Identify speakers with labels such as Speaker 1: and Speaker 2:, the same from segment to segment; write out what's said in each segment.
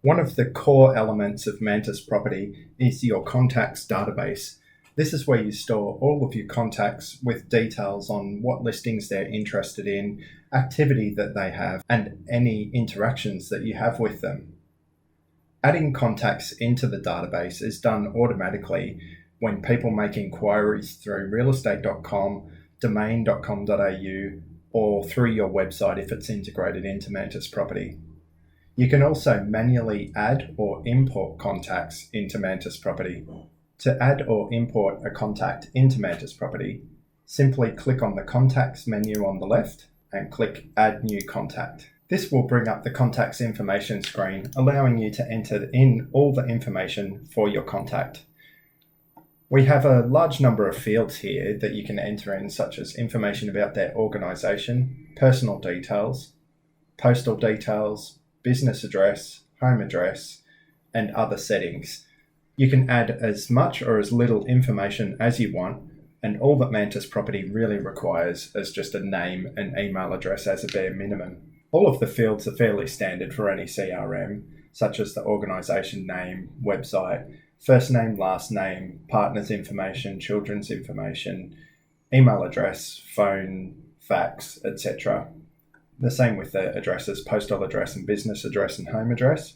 Speaker 1: One of the core elements of MantisProperty is your contacts database. This is where you store all of your contacts with details on what listings they're interested in, activity that they have, and any interactions that you have with them. Adding contacts into the database is done automatically when people make inquiries through realestate.com, domain.com.au, or through your website if it's integrated into MantisProperty. You can also manually add or import contacts into MantisProperty. To add or import a contact into MantisProperty, simply click on the Contacts menu on the left and click Add New Contact. This will bring up the contact's information screen, allowing you to enter in all the information for your contact. We have a large number of fields here that you can enter in, such as information about their organisation, personal details, postal details, business address, home address, and other settings. You can add as much or as little information as you want, and all that MantisProperty really requires is just a name and email address as a bare minimum. All of the fields are fairly standard for any CRM, such as the organisation name, website, first name, last name, partner's information, children's information, email address, phone, fax, etc. The same with the addresses, postal address and business address and home address.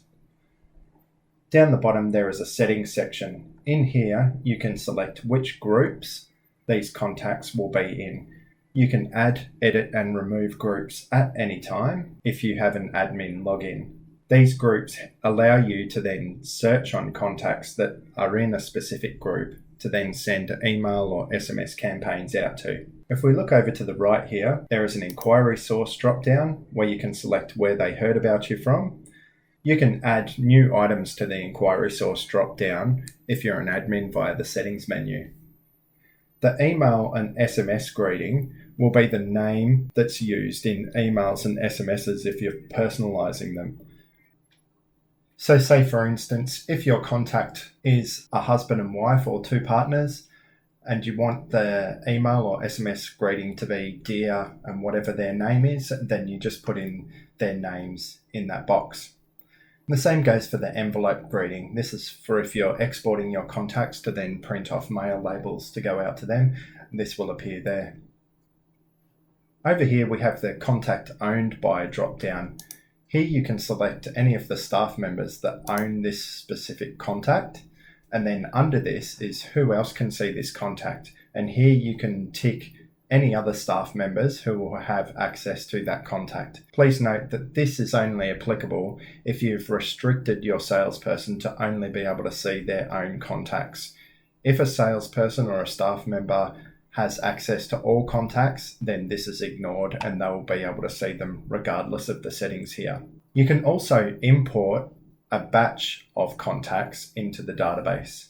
Speaker 1: Down the bottom there is a settings section. In here you can select which groups these contacts will be in. You can add, edit and remove groups at any time if you have an admin login. These groups allow you to then search on contacts that are in a specific group to then send email or SMS campaigns out to. If we look over to the right here, there is an inquiry source drop-down where you can select where they heard about you from. You can add new items to the inquiry source drop-down if you're an admin via the settings menu. The email and SMS greeting will be the name that's used in emails and SMSs if you're personalizing them. So say for instance, if your contact is a husband and wife or two partners, and you want the email or SMS greeting to be dear and whatever their name is, then you just put in their names in that box. And the same goes for the envelope greeting. This is for if you're exporting your contacts to then print off mail labels to go out to them. This will appear there. Over here we have the contact owned by drop down. Here you can select any of the staff members that own this specific contact. And then under this is who else can see this contact. And here you can tick any other staff members who will have access to that contact. Please note that this is only applicable if you've restricted your salesperson to only be able to see their own contacts. If a salesperson or a staff member has access to all contacts, then this is ignored and they will be able to see them regardless of the settings here. You can also import a batch of contacts into the database.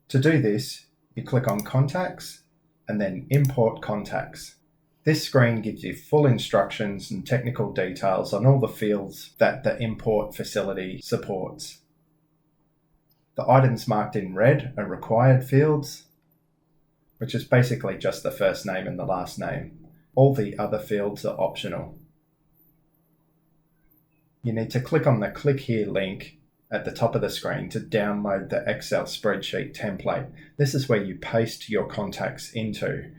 Speaker 1: To do this, you click on Contacts and then Import Contacts. This screen gives you full instructions and technical details on all the fields that the import facility supports. The items marked in red are required fields, which is basically just the first name and the last name. All the other fields are optional. You need to click on the Click Here link at the top of the screen to download the Excel spreadsheet template. This is where you paste your contacts into.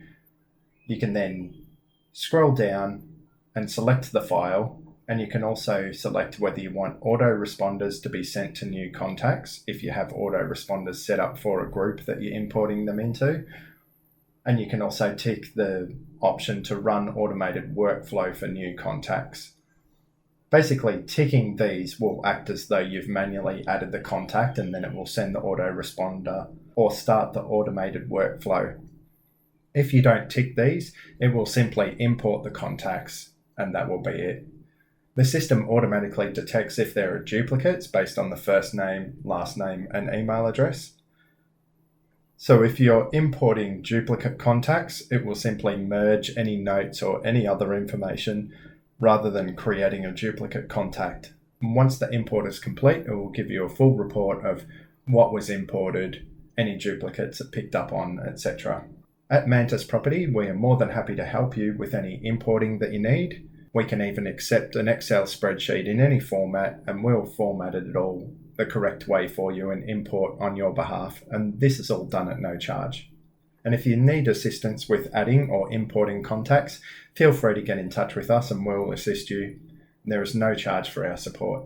Speaker 1: You can then scroll down and select the file, and you can also select whether you want autoresponders to be sent to new contacts if you have autoresponders set up for a group that you're importing them into. And you can also tick the option to run automated workflow for new contacts. Basically, ticking these will act as though you've manually added the contact, and then it will send the autoresponder or start the automated workflow. If you don't tick these, it will simply import the contacts and that will be it. The system automatically detects if there are duplicates based on the first name, last name, and email address. So if you're importing duplicate contacts, it will simply merge any notes or any other information rather than creating a duplicate contact. And once the import is complete, it will give you a full report of what was imported, any duplicates it picked up on, etc. At MantisProperty, we are more than happy to help you with any importing that you need. We can even accept an Excel spreadsheet in any format, and we'll format it all the correct way for you and import on your behalf. And this is all done at no charge. And if you need assistance with adding or importing contacts, feel free to get in touch with us and we'll assist you. There is no charge for our support.